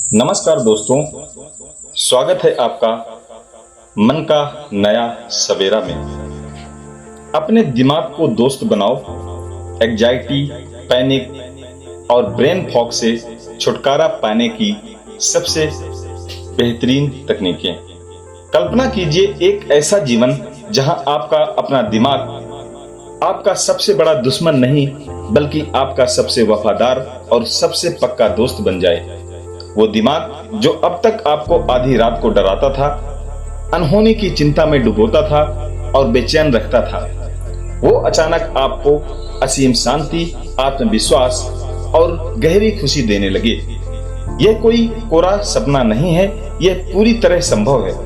नमस्कार दोस्तों, स्वागत है आपका मन का नया सवेरा में। अपने दिमाग को दोस्त बनाओ। एंजाइटी, पैनिक और ब्रेन फॉग से छुटकारा पाने की सबसे बेहतरीन तकनीकें। कल्पना कीजिए एक ऐसा जीवन जहां आपका अपना दिमाग आपका सबसे बड़ा दुश्मन नहीं बल्कि आपका सबसे वफादार और सबसे पक्का दोस्त बन जाए। वो दिमाग जो अब तक आपको आधी रात को डराता था, अनहोनी की चिंता में डुबोता था और बेचैन रखता था, वो अचानक आपको असीम शांति, आत्मविश्वास और गहरी खुशी देने लगे। यह कोई कोरा सपना नहीं है, यह पूरी तरह संभव है।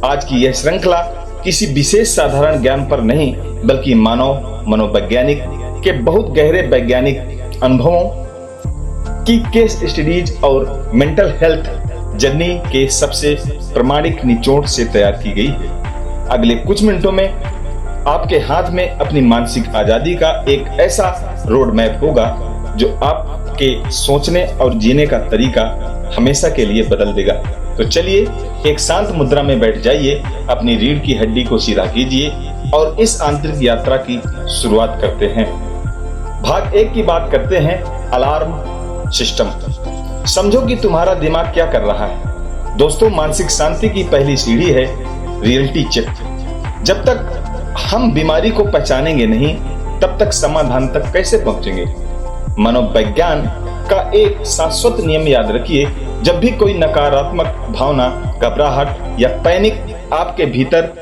आज की यह श्रृंखला किसी विशेष साधारण ज्ञान पर नहीं बल्कि मानव मनोवैज्ञानिक के बहुत गहरे वैज्ञानिक अनुभवों की केस स्टडीज और मेंटल हेल्थ जर्नी के सबसे प्रामाणिक निचोड़ से तैयार की गई है। अगले कुछ मिनटों में आपके हाथ में अपनी मानसिक आजादी का एक ऐसा रोड मैप होगा जो आपके सोचने और जीने का तरीका हमेशा के लिए बदल देगा। तो चलिए एक शांत मुद्रा में बैठ जाइए, अपनी रीढ़ की हड्डी को सीधा कीजिए और इस आंतरिक यात्रा की शुरुआत करते हैं। भाग 1 की बात करते हैं, अलार्म सिस्टम। समझो कि तुम्हारा दिमाग क्या कर रहा है। दोस्तों, मानसिक शांति की पहली सीढ़ी है रियलिटी चेक। जब तक हम बीमारी को पहचानेंगे नहीं तब तक समाधान तक कैसे पहुंचेंगे। मनोविज्ञान का एक शाश्वत नियम याद रखिए, जब भी कोई नकारात्मक भावना, घबराहट या पैनिक आपके भीतर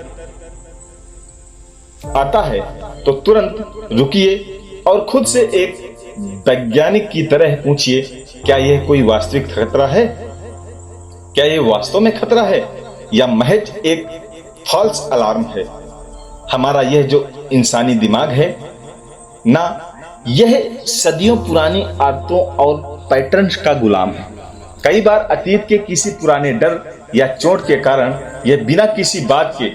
आता है तो तुरंत रुकिए और खुद से एक वैज्ञानिक की तरह पूछिए, क्या यह कोई वास्तविक खतरा है? क्या यह वास्तव में खतरा है या महज एक फॉल्स अलार्म है? हमारा यह जो इंसानी दिमाग है ना, यह सदियों पुरानी आदतों और पैटर्न्स का गुलाम है। कई बार अतीत के किसी पुराने डर या चोट के कारण यह बिना किसी बात के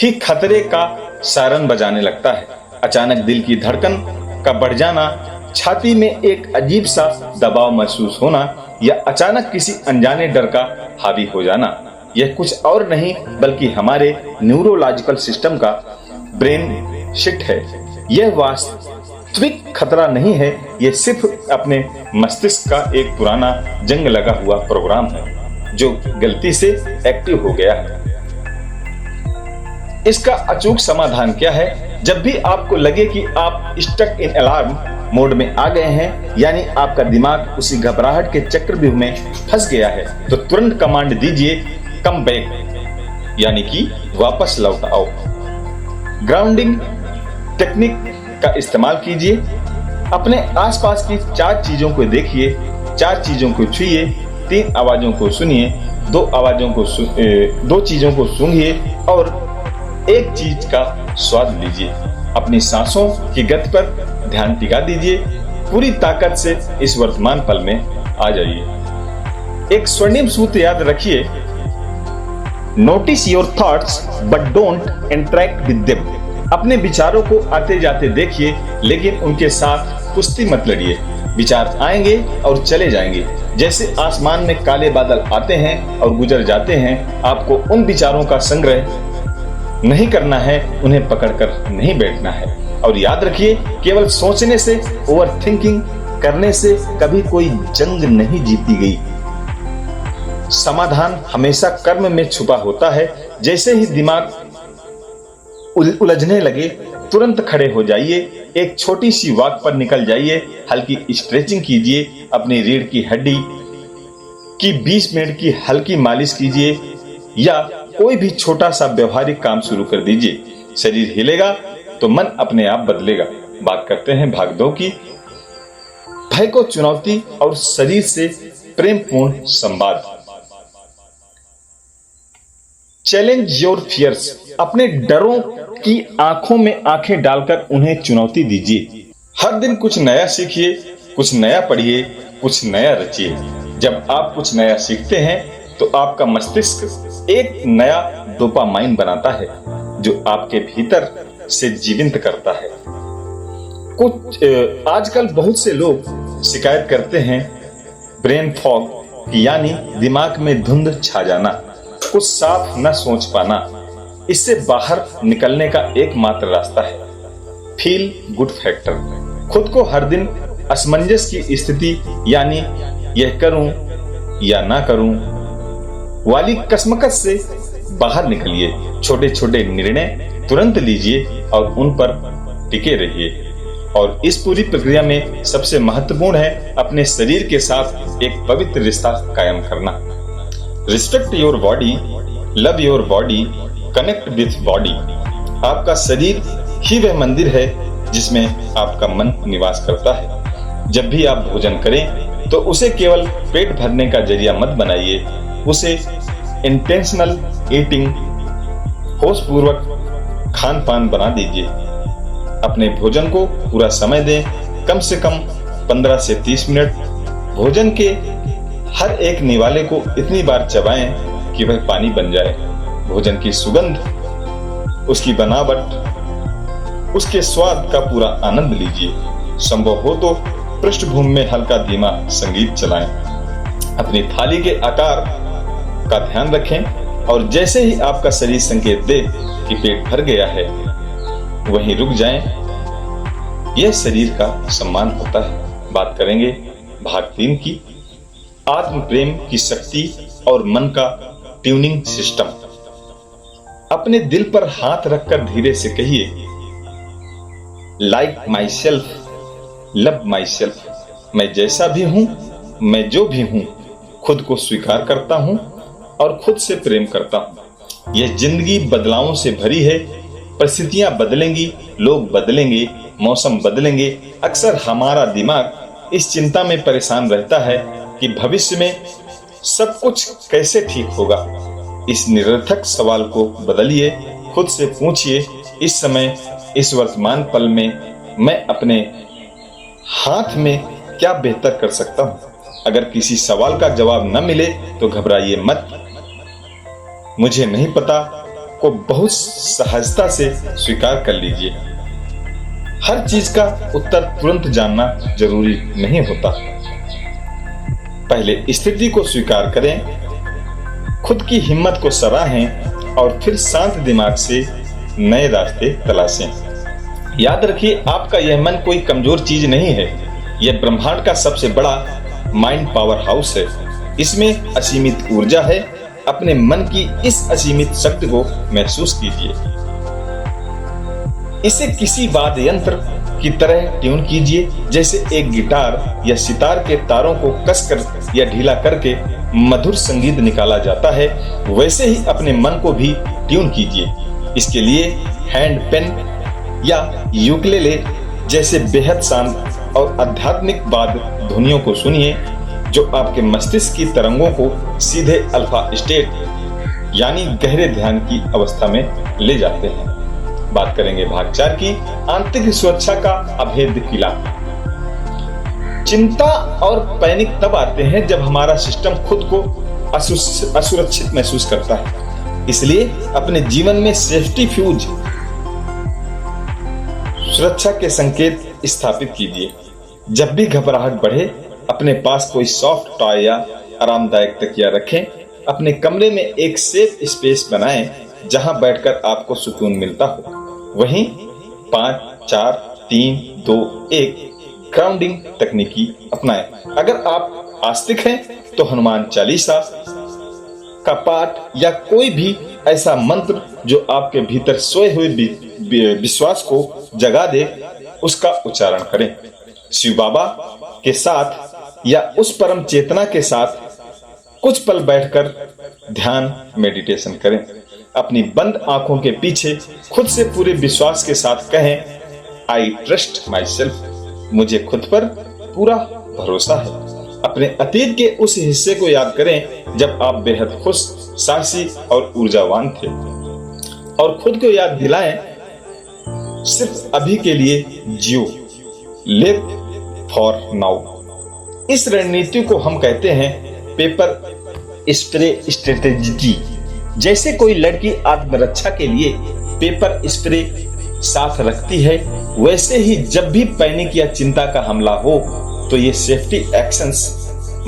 ही खतरे का सायरन बजाने लगता है। अचानक दिल की धड़कन का बढ़ जाना, छाती में एक अजीब सा दबाव महसूस होना या अचानक किसी अनजाने डर का हावी हो जाना, यह कुछ और नहीं बल्कि हमारे न्यूरोलॉजिकल सिस्टम का ब्रेन शिट है। यह वास्तविक खतरा नहीं है, यह सिर्फ अपने मस्तिष्क का एक पुराना जंग लगा हुआ प्रोग्राम है जो गलती से एक्टिव हो गया है। इसका अचूक समाधान क्या है? जब भी आपको लगे कि आप स्टक इन अलार्म मोड में आ गए हैं, यानी आपका दिमाग उसी घबराहट के चक्रव्यूह में फंस गया है, तो तुरंत कमांड दीजिए, कम बैक, यानी कि वापस लौट आओ। ग्राउंडिंग टेक्निक का इस्तेमाल कीजिए। अपने आसपास की 4 चीजों को देखिए, 4 चीजों को छुइए, 3 आवाजों को सुनिए, 2 चीजों को सूंघिए और एक चीज का स्वाद लीजिए। अपनी सांसों की गति पर ध्यान टिका दीजिए। पूरी ताकत से इस वर्तमान पल में आ जाइए। एक स्वर्णिम सूत्र याद रखिए, notice your thoughts but don't interact with them. अपने विचारों को आते जाते देखिए लेकिन उनके साथ कुश्ती मत लड़िए। विचार आएंगे और चले जाएंगे, जैसे आसमान में काले बादल आते हैं और गुजर जाते हैं। आपको उन विचारों का संग्रह नहीं करना है, उन्हें पकड़कर नहीं बैठना है। और याद रखिए, केवल सोचने से, ओवर थिंकिंग करने से कभी कोई जंग नहीं जीती गई। समाधान हमेशा कर्म में छुपा होता है। जैसे ही दिमाग उलझने लगे, तुरंत खड़े हो जाइए, एक छोटी सी वॉक पर निकल जाइए, हल्की स्ट्रेचिंग कीजिए, अपनी रीढ़ की हड्डी की 20 मिनट की हल्की मालिश कीजिए या कोई भी छोटा सा व्यवहारिक काम शुरू कर दीजिए। शरीर हिलेगा तो मन अपने आप बदलेगा। बात करते हैं भाग 2 की, भय को चुनौती और शरीर से प्रेमपूर्ण संवाद। Challenge your fears. अपने डरों की आंखों में आंखें डालकर उन्हें चुनौती दीजिए। हर दिन कुछ नया सीखिए, कुछ नया पढ़िए, कुछ नया रचिए। जब आप कुछ नया सीखते हैं तो आपका मस्तिष्क एक नया डोपामाइन बनाता है जो आपके भीतर से जीवंत करता है। आजकल बहुत से लोग शिकायत करते हैं ब्रेन फॉग यानी दिमाग में धुंध छा जाना, कुछ साफ न सोच पाना, इससे बाहर निकलने का एकमात्र रास्ता है फील गुड फैक्टर। खुद को हर दिन असमंजस की स्थिति यानी यह करूं या ना करूं वाली कसमकस से बाहर निकलिए। छोटे छोटे निर्णय तुरंत लीजिए और उन पर टिके रहिए। और इस पूरी प्रक्रिया में सबसे महत्वपूर्ण है अपने शरीर के साथ एक पवित्र रिश्ता कायम करना। Respect your body, love your body, connect with body. आपका शरीर ही वह मंदिर है जिसमें आपका मन निवास करता है। जब भी आप भोजन करें तो उसे केवल पेट भरने का जरिया मत बनाइए, उसे इंटेंशनल ईटिंग, होशपूर्वक खान पान बना दीजिए। अपने भोजन को पूरा समय दें, कम से कम 15 से 30 मिनट। भोजन के हर एक निवाले को इतनी बार चबाएं कि वह पानी बन जाए। भोजन की सुगंध, उसकी बनावट, उसके स्वाद का पूरा आनंद लीजिए। संभव हो तो पृष्ठभूमि में हल्का धीमा संगीत चलाएं। अपनी थाली के आकार का ध्यान रखें और जैसे ही आपका शरीर संकेत दे कि पेट भर गया है, वहीं रुक जाएं। यह शरीर का सम्मान होता है। बात करेंगे भाग 3 की, आत्म प्रेम की शक्ति और मन का ट्यूनिंग सिस्टम। अपने दिल पर हाथ रखकर धीरे से कहिए, like my self, love my self. मैं जैसा भी हूं, मैं जो भी हूं, खुद को स्वीकार करता हूं और खुद से प्रेम करता हूं। यह जिंदगी बदलावों से भरी है। परिस्थितियां बदलेंगी, लोग बदलेंगे, मौसम बदलेंगे। अक्सर हमारा दिमाग इस चिंता में परेशान रहता है कि भविष्य में सब कुछ कैसे ठीक होगा। इस निरर्थक सवाल को बदलिए, खुद से पूछिए, इस समय, इस वर्तमान पल में मैं अपने हाथ में क्या बेहतर कर सकता हूं। अगर किसी सवाल का जवाब न मिले तो घबराइए मत। मुझे नहीं पता को बहुत सहजता से स्वीकार कर लीजिए। हर चीज का उत्तर तुरंत जानना जरूरी नहीं होता। पहले स्थिति को स्वीकार करें, खुद की हिम्मत को सराहें और फिर शांत दिमाग से नए रास्ते तलाशें। याद रखिए, आपका यह मन कोई कमजोर चीज नहीं है। यह ब्रह्मांड का सबसे बड़ा माइंड पावर हाउस है। इसमें असीमित ऊर्जा है। अपने मन की इस असीमित शक्ति को महसूस कीजिए। इसे किसी वाद्य यंत्र की तरह ट्यून कीजिए। जैसे एक गिटार या सितार के तारों को कसकर या ढीला करके मधुर संगीत निकाला जाता है, वैसे ही अपने मन को भी ट्यून कीजिए। इसके लिए हैंड पेन या यूकेलेले जैसे बेहद शांत और आध्यात्मिक वाद्य ध्वनियों को सुनिए, जो आपके मस्तिष्क की तरंगों को सीधे अल्फा स्टेट यानी गहरे ध्यान की अवस्था में ले जाते हैं। बात करेंगे भाग 4 की, आंतरिक सुरक्षा का अभेद्य किला। चिंता और पैनिक तब आते हैं जब हमारा सिस्टम खुद को असुरक्षित महसूस करता है। इसलिए अपने जीवन में सेफ्टी फ्यूज, सुरक्षा के संकेत स्थापित कीजिए। जब भी घबराहट बढ़े, अपने पास कोई सॉफ्ट टॉय या आरामदायक तकिया रखें। अपने कमरे में एक सेफ स्पेस बनाएं जहां बैठकर आपको सुकून मिलता हो। वहीं 5, 4, 3, 2, 1 ग्राउंडिंग तकनीकी अपनाएं। अगर आप आस्तिक हैं तो हनुमान चालीसा का पाठ या कोई भी ऐसा मंत्र जो आपके भीतर सोए हुए विश्वास को जगा दे, उसका उच्चारण करें। शिव बाबा के साथ या उस परम चेतना के साथ कुछ पल बैठकर ध्यान मेडिटेशन करें। अपनी बंद आंखों के पीछे खुद से पूरे विश्वास के साथ कहें, आई ट्रस्ट माई सेल्फ। मुझे खुद पर पूरा भरोसा है। अपने अतीत के उस हिस्से को याद करें जब आप बेहद खुश, साहसी और ऊर्जावान थे, और खुद को याद दिलाएं, सिर्फ अभी के लिए जियो, लिव फॉर नाउ। इस रणनीति को हम कहते हैं पेपर स्प्रे स्ट्रेटेजी। जैसे कोई लड़की आत्मरक्षा के लिए पेपर स्प्रे साथ रखती है, वैसे ही जब भी पैनिक या चिंता का हमला हो तो ये सेफ्टी एक्शंस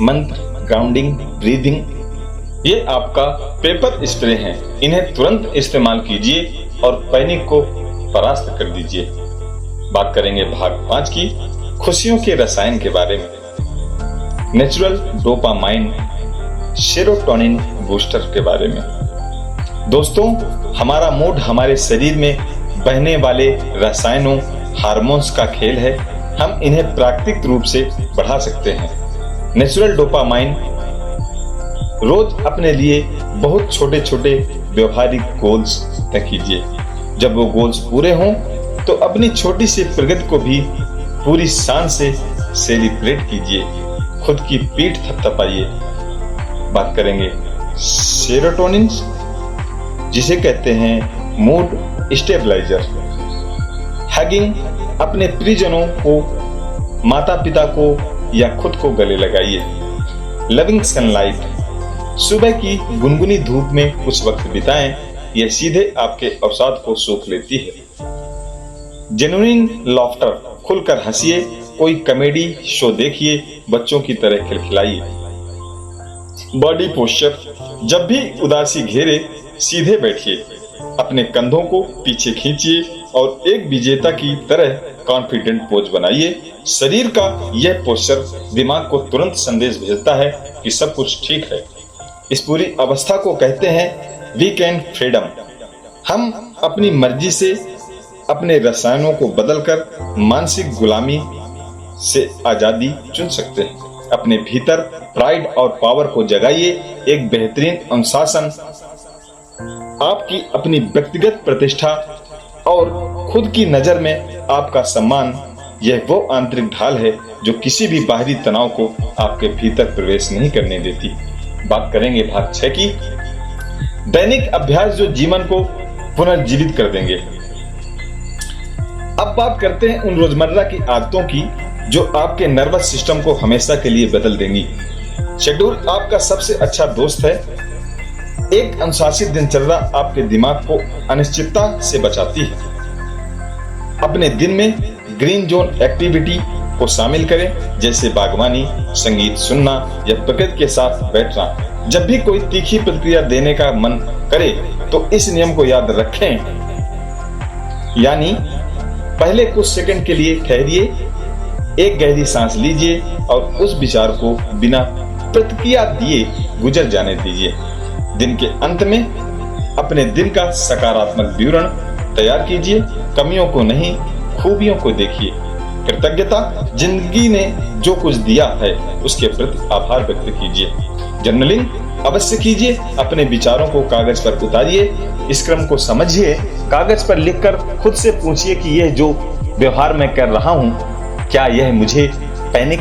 मंत्र ग्राउंडिंग ब्रीदिंग। ये आपका पेपर स्प्रे है, इन्हें तुरंत इस्तेमाल कीजिए और पैनिक को परास्त कर दीजिए। बात करेंगे भाग 5 की, खुशियों के रसायन के बारे में। नेचुरल डोपामाइन सेरोटोनिन बूस्टर के बारे में। दोस्तों, हमारा मूड हमारे शरीर में बहने वाले रसायनों हार्मोन्स का खेल है। हम इन्हें प्राकृतिक रूप से बढ़ा सकते हैं। नेचुरल डोपामाइन रोज अपने लिए बहुत छोटे छोटे व्यवहारिक गोल्स तय कीजिए। जब वो गोल्स पूरे हों तो अपनी छोटी सी प्रगति को भी पूरी शान से सेलिब्रेट कीजिए। खुद की पीठ थपथपाइए। बात करेंगे सेरोटोनिन, जिसे कहते हैं मूड स्टेबलाइजर। हगिंग, अपने प्रियजनों को, माता पिता को या खुद को गले लगाइए। लविंग सनलाइट, सुबह की गुनगुनी धूप में कुछ वक्त बिताएं, यह सीधे आपके अवसाद को सोख लेती है। जेन्युइन लॉफ्टर, खुलकर हंसिए, कोई कॉमेडी शो देखिए, बच्चों की तरह खिलखिलाइए। बॉडी पोस्चर, जब भी उदासी घेरे सीधे बैठिए, अपने कंधों को पीछे खींचिए और एक विजेता की तरह कॉन्फिडेंट पोज बनाइए। शरीर का यह पोस्चर दिमाग को तुरंत संदेश भेजता है कि सब कुछ ठीक है। इस पूरी अवस्था को कहते हैं वीकेंड फ्रीडम। हम अपनी मर्जी से अपने रसायनों को बदलकर मानसिक गुलामी से आजादी चुन सकते हैं। अपने भीतर प्राइड और पावर को जगाइए। एक बेहतरीन अनुशासन आपकी अपनी व्यक्तिगत प्रतिष्ठा और खुद की नजर में आपका सम्मान, यह वो आंतरिक ढाल है जो किसी भी बाहरी तनाव को आपके भीतर प्रवेश नहीं करने देती। बात करेंगे भाग 6 की, दैनिक अभ्यास जो जीवन को पुनर्जीवित कर देंगे। अब बात करते हैं उन रोजमर्रा की आदतों की जो आपके नर्वस सिस्टम को हमेशा के लिए बदल देंगी। शेड्यूल आपका सबसे अच्छा दोस्त है। एक अनुशासित दिनचर्या आपके दिमाग को अनिश्चितता से बचाती है। अपने दिन में ग्रीन जोन एक्टिविटी को शामिल करें, जैसे बागवानी, संगीत सुनना या प्रकृति के साथ बैठना। जब भी कोई तीखी प्रतिक्रिया देने का मन करे तो इस नियम को याद रखें, यानी पहले कुछ सेकंड के लिए ठहरिए, एक गहरी सांस लीजिए और उस विचार को बिना प्रतिक्रिया दिए गुजर जाने दीजिए। दिन के अंत में अपने दिन का सकारात्मक विवरण तैयार कीजिए। कमियों को नहीं, खूबियों को देखिए। कृतज्ञता, जिंदगी ने जो कुछ दिया है उसके प्रति आभार व्यक्त कीजिए। जर्नलिंग अवश्य कीजिए। अपने विचारों को कागज पर उतारिए। इस क्रम को समझिए। कागज पर लिखकर खुद से पूछिए कि यह जो व्यवहार मैं कर रहा हूं, क्या यह मुझे पैनिक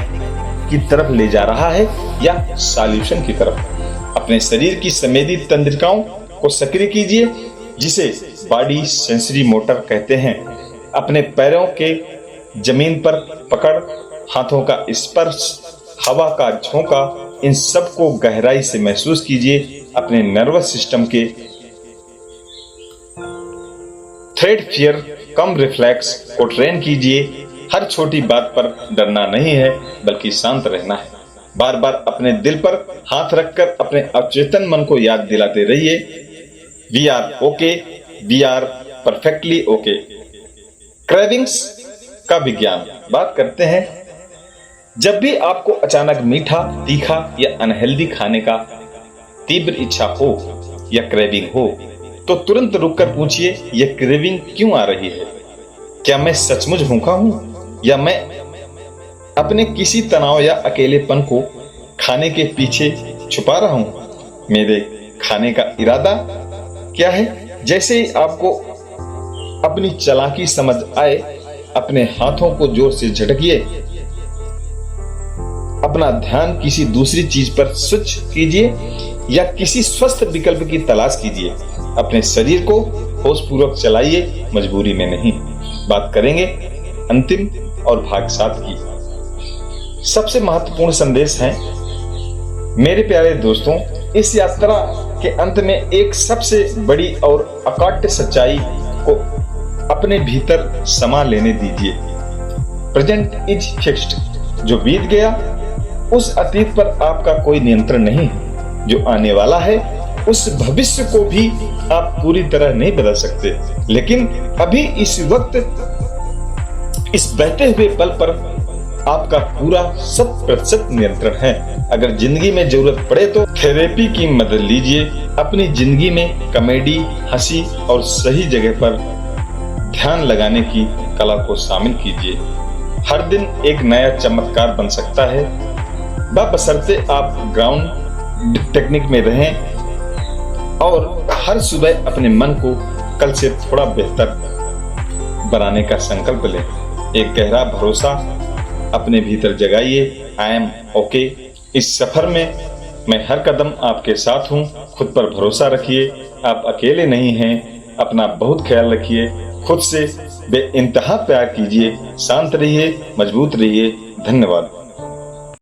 की तरफ ले जा रहा है या सॉल्यूशन की तरफ। अपने शरीर की संवेदी तंत्रिकाओं को सक्रिय कीजिए, जिसे बॉडी सेंसरी मोटर कहते हैं। अपने पैरों के जमीन पर पकड़, हाथों का स्पर्श, हवा का झोंका, इन सब को गहराई से महसूस कीजिए। अपने नर्वस सिस्टम के थ्रेड, फियर, कम रिफ्लेक्स को ट्रेन कीजिए। हर छोटी बात पर डरना नहीं है, बल्कि शांत रहना है। बार बार अपने दिल पर हाथ रखकर अपने अचेतन मन को याद दिलाते रहिए, we are okay, we are perfectly okay. Cravings का विज्ञान। बात करते हैं, जब भी आपको अचानक मीठा, तीखा या अनहेल्दी खाने का तीव्र इच्छा हो या क्रेविंग हो, तो तुरंत रुककर पूछिए, यह क्रेविंग क्यों आ रही है? क्या मैं सचमुच भूखा हूं या मैं अपने किसी तनाव या अकेलेपन को खाने के पीछे छुपा रहा हूं? मेरे खाने का इरादा क्या है? जैसे ही आपको अपनी चालाकी समझ आए, अपने हाथों को जोर से झटकिए। अपना ध्यान किसी दूसरी चीज पर स्विच कीजिए या किसी स्वस्थ विकल्प की तलाश कीजिए। अपने शरीर को होशपूर्वक चलाइए, मजबूरी में नहीं। बात करेंगे अंतिम और भाग 7 की। सबसे महत्वपूर्ण संदेश है मेरे प्यारे दोस्तों, इस यात्रा के अंत में एक सबसे बड़ी और अकाट्य सच्चाई को अपने भीतर समा लेने दीजिए। Present is fixed. जो बीत गया उस अतीत पर आपका कोई नियंत्रण नहीं है। जो आने वाला है उस भविष्य को भी आप पूरी तरह नहीं बदल सकते, लेकिन अभी इस वक्त इस बहते हुए पल पर आपका पूरा 100% नियंत्रण है। अगर जिंदगी में जरूरत पड़े तो थेरेपी की मदद लीजिए। अपनी जिंदगी में कॉमेडी, हंसी और सही जगह पर ध्यान लगाने की कला को शामिल कीजिए। हर दिन एक नया चमत्कार बन सकता है, बशर्ते आप ग्राउंड टेक्निक में रहें और हर सुबह अपने मन को कल से थोड़ा बेहतर बनाने का संकल्प लें। एक गहरा भरोसा अपने भीतर जगाइए। I am okay. इस सफर में मैं हर कदम आपके साथ हूँ। खुद पर भरोसा रखिए, आप अकेले नहीं हैं। अपना बहुत ख्याल रखिए, खुद से बेइंतहा प्यार कीजिए, शांत रहिए, मजबूत रहिए। धन्यवाद।